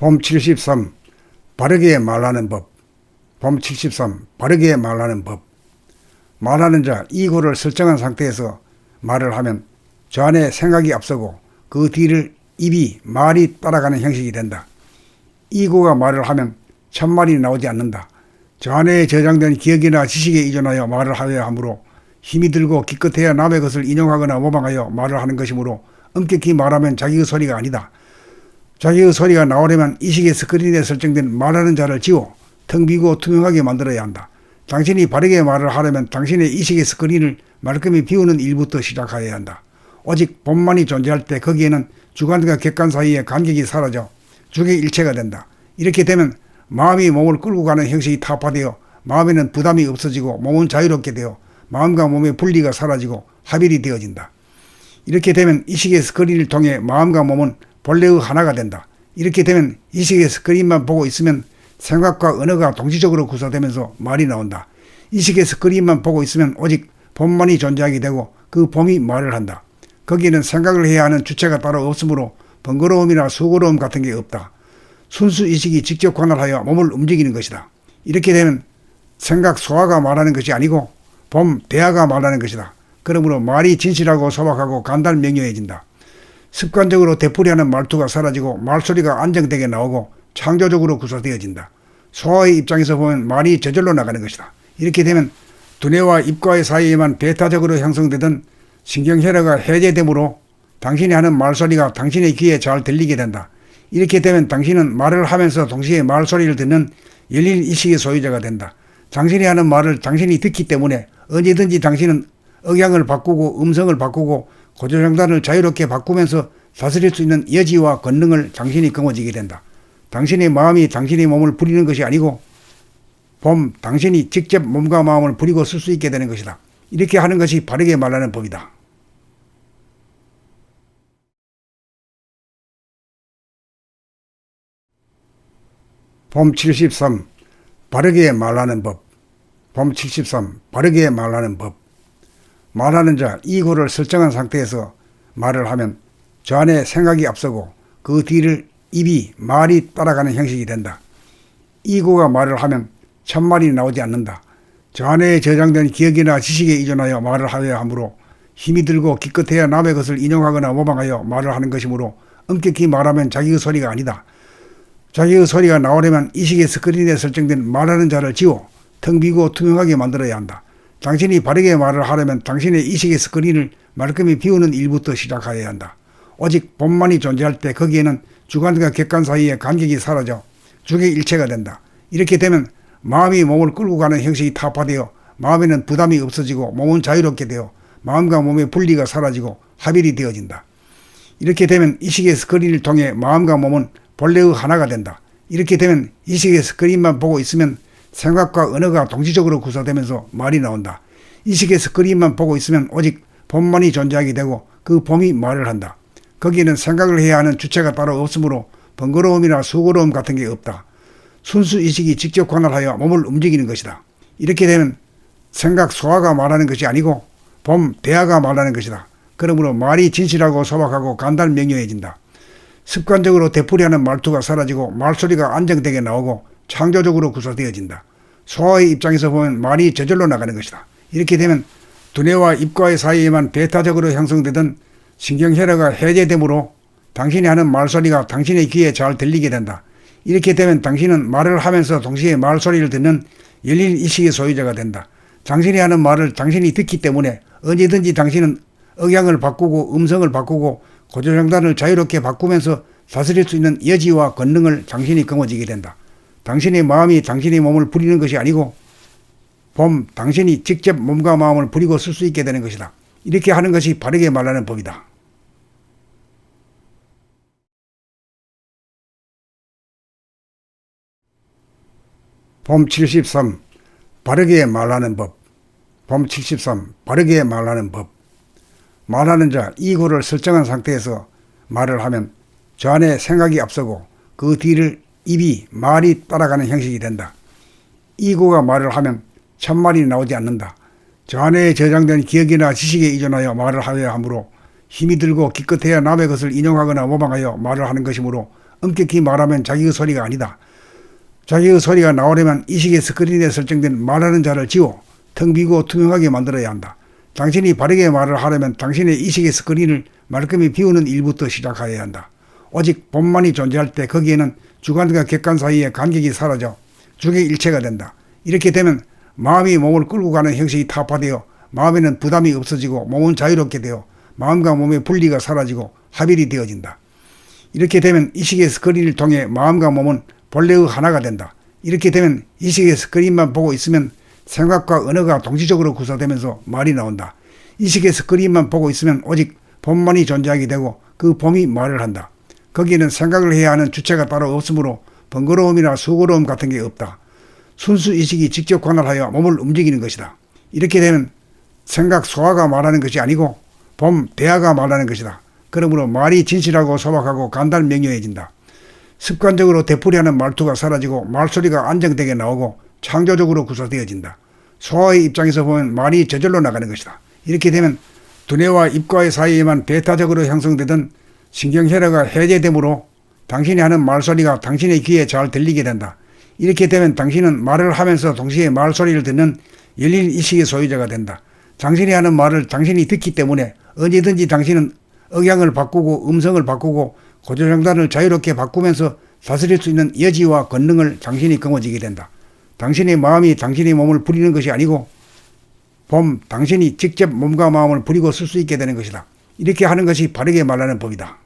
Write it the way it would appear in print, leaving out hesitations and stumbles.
봄 73. 바르게 말하는 법. 봄 73. 바르게 말하는 법. 말하는 자 이고를 설정한 상태에서 말을 하면 저 안에 생각이 앞서고 그 뒤를 입이 말이 따라가는 형식이 된다. 이고가 말을 하면 첫말이 나오지 않는다. 저 안에 저장된 기억이나 지식에 의존하여 말을 하여야 하므로 힘이 들고 기껏해야 남의 것을 인용하거나 모방하여 말을 하는 것이므로 엄격히 말하면 자기의 소리가 아니다. 자기의 소리가 나오려면 이식의 스크린에 설정된 말하는 자를 지워 텅 비고 투명하게 만들어야 한다. 당신이 바르게 말을 하려면 당신의 이식의 스크린을 말끔히 비우는 일부터 시작해야 한다. 오직 본만이 존재할 때 거기에는 주관과 객관 사이의 간격이 사라져 주객 일체가 된다. 이렇게 되면 마음이 몸을 끌고 가는 형식이 타파되어 마음에는 부담이 없어지고 몸은 자유롭게 되어 마음과 몸의 분리가 사라지고 합일이 되어진다. 이렇게 되면 이식의 스크린을 통해 마음과 몸은 본래의 하나가 된다. 이렇게 되면 이식의 스크린만 보고 있으면 생각과 언어가 동시적으로 구사되면서 말이 나온다. 이식의 스크린만 보고 있으면 오직 본만이 존재하게 되고 그 봄이 말을 한다. 거기에는 생각을 해야 하는 주체가 따로 없으므로 번거로움이나 수고로움 같은 게 없다. 순수 이식이 직접 관할하여 몸을 움직이는 것이다. 이렇게 되면 생각 소화가 말하는 것이 아니고 봄 대화가 말하는 것이다. 그러므로 말이 진실하고 소박하고 간단명료해진다. 습관적으로 되풀이하는 말투가 사라지고 말소리가 안정되게 나오고 창조적으로 구사되어진다. 소화의 입장에서 보면 말이 저절로 나가는 것이다. 이렇게 되면 두뇌와 입과의 사이에만 베타적으로 형성되던 신경혈화가 해제되므로 당신이 하는 말소리가 당신의 귀에 잘 들리게 된다. 이렇게 되면 당신은 말을 하면서 동시에 말소리를 듣는 열린 의식의 소유자가 된다. 당신이 하는 말을 당신이 듣기 때문에 언제든지 당신은 억양을 바꾸고 음성을 바꾸고 고조장단을 자유롭게 바꾸면서 다스릴 수 있는 여지와 권능을 당신이 거머쥐게 된다. 당신의 마음이 당신의 몸을 부리는 것이 아니고 봄 당신이 직접 몸과 마음을 부리고 쓸 수 있게 되는 것이다. 이렇게 하는 것이 바르게 말하는 법이다. 봄 73. 바르게 말하는 법. 봄 73. 바르게 말하는 법. 말하는 자 이고를 설정한 상태에서 말을 하면 저 안에 생각이 앞서고 그 뒤를 입이 말이 따라가는 형식이 된다. 이고가 말을 하면 첫말이 나오지 않는다. 저 안에 저장된 기억이나 지식에 의존하여 말을 하여야 하므로 힘이 들고 기껏해야 남의 것을 인용하거나 모방하여 말을 하는 것이므로 엄격히 말하면 자기의 소리가 아니다. 자기의 소리가 나오려면 이식의 스크린에 설정된 말하는 자를 지워 텅 비고 투명하게 만들어야 한다. 당신이 바르게 말을 하려면 당신의 이식의 스크린을 말끔히 비우는 일부터 시작해야 한다. 오직 본만이 존재할 때 거기에는 주관과 객관 사이의 간격이 사라져 주객 일체가 된다. 이렇게 되면 마음이 몸을 끌고 가는 형식이 타파되어 마음에는 부담이 없어지고 몸은 자유롭게 되어 마음과 몸의 분리가 사라지고 합일이 되어진다. 이렇게 되면 이식의 스크린을 통해 마음과 몸은 본래의 하나가 된다. 이렇게 되면 이식의 스크린만 보고 있으면 생각과 언어가 동시적으로 구사되면서 말이 나온다. 이식의 스크린만 보고 있으면 오직 본만이 존재하게 되고 그 봄이 말을 한다. 거기에는 생각을 해야 하는 주체가 따로 없으므로 번거로움이나 수고로움 같은 게 없다. 순수 이식이 직접 관할하여 몸을 움직이는 것이다. 이렇게 되면 생각 소화가 말하는 것이 아니고 봄 대화가 말하는 것이다. 그러므로 말이 진실하고 소박하고 간단명료해진다. 습관적으로 되풀이하는 말투가 사라지고 말소리가 안정되게 나오고 창조적으로 구사되어진다. 소화의 입장에서 보면 말이 저절로 나가는 것이다. 이렇게 되면 두뇌와 입과의 사이에만 베타적으로 형성되던 신경혈화가 해제되므로 당신이 하는 말소리가 당신의 귀에 잘 들리게 된다. 이렇게 되면 당신은 말을 하면서 동시에 말소리를 듣는 열린 의식의 소유자가 된다. 당신이 하는 말을 당신이 듣기 때문에 언제든지 당신은 억양을 바꾸고 음성을 바꾸고 고조장단을 자유롭게 바꾸면서 다스릴 수 있는 여지와 권능을 당신이 거머쥐게 된다. 당신의 마음이 당신의 몸을 부리는 것이 아니고 봄 당신이 직접 몸과 마음을 부리고 쓸 수 있게 되는 것이다. 이렇게 하는 것이 바르게 말하는 법이다. 봄 73. 바르게 말하는 법. 봄 73. 바르게 말하는 법. 말하는 자 이고를 설정한 상태에서 말을 하면 저 안에 생각이 앞서고 그 뒤를 입이 말이 따라가는 형식이 된다. 이고가 말을 하면 첫말이 나오지 않는다. 저 안에 저장된 기억이나 지식에 의존하여 말을 하여야 하므로 힘이 들고 기껏해야 남의 것을 인용하거나 모방하여 말을 하는 것이므로 엄격히 말하면 자기의 소리가 아니다. 자기의 소리가 나오려면 이식의 스크린에 설정된 말하는 자를 지워 텅 비고 투명하게 만들어야 한다. 당신이 바르게 말을 하려면 당신의 이식의 스크린을 말끔히 비우는 일부터 시작해야 한다. 오직 본만이 존재할 때 거기에는 주관과 객관 사이의 간격이 사라져 주객 일체가 된다. 이렇게 되면 마음이 몸을 끌고 가는 형식이 타파되어 마음에는 부담이 없어지고 몸은 자유롭게 되어 마음과 몸의 분리가 사라지고 합일이 되어진다. 이렇게 되면 이식의 스크린을 통해 마음과 몸은 본래의 하나가 된다. 이렇게 되면 이식의 스크린만 보고 있으면 생각과 언어가 동시적으로 구사되면서 말이 나온다. 이식의 스크린만 보고 있으면 오직 본만이 존재하게 되고 그 봄이 말을 한다. 거기에는 생각을 해야 하는 주체가 따로 없으므로 번거로움이나 수고로움 같은 게 없다. 순수 이식이 직접 관할하여 몸을 움직이는 것이다. 이렇게 되면 생각 소화가 말하는 것이 아니고 봄 대화가 말하는 것이다. 그러므로 말이 진실하고 소박하고 간단명료해진다. 습관적으로 되풀이하는 말투가 사라지고 말소리가 안정되게 나오고 창조적으로 구사되어진다. 소화의 입장에서 보면 말이 저절로 나가는 것이다. 이렇게 되면 두뇌와 입과의 사이에만 베타적으로 형성되던 신경혈화가 해제되므로 당신이 하는 말소리가 당신의 귀에 잘 들리게 된다. 이렇게 되면 당신은 말을 하면서 동시에 말소리를 듣는 열린意識의 소유자가 된다. 당신이 하는 말을 당신이 듣기 때문에 언제든지 당신은 억양을 바꾸고 음성을 바꾸고 고조장단을 자유롭게 바꾸면서 다스릴 수 있는 여지와 권능을 당신이 거머쥐게 된다. 당신의 마음이 당신의 몸을 부리는 것이 아니고 당신이 직접 몸과 마음을 부리고 쓸 수 있게 되는 것이다. 이렇게 하는 것이 바르게 말하는 법이다.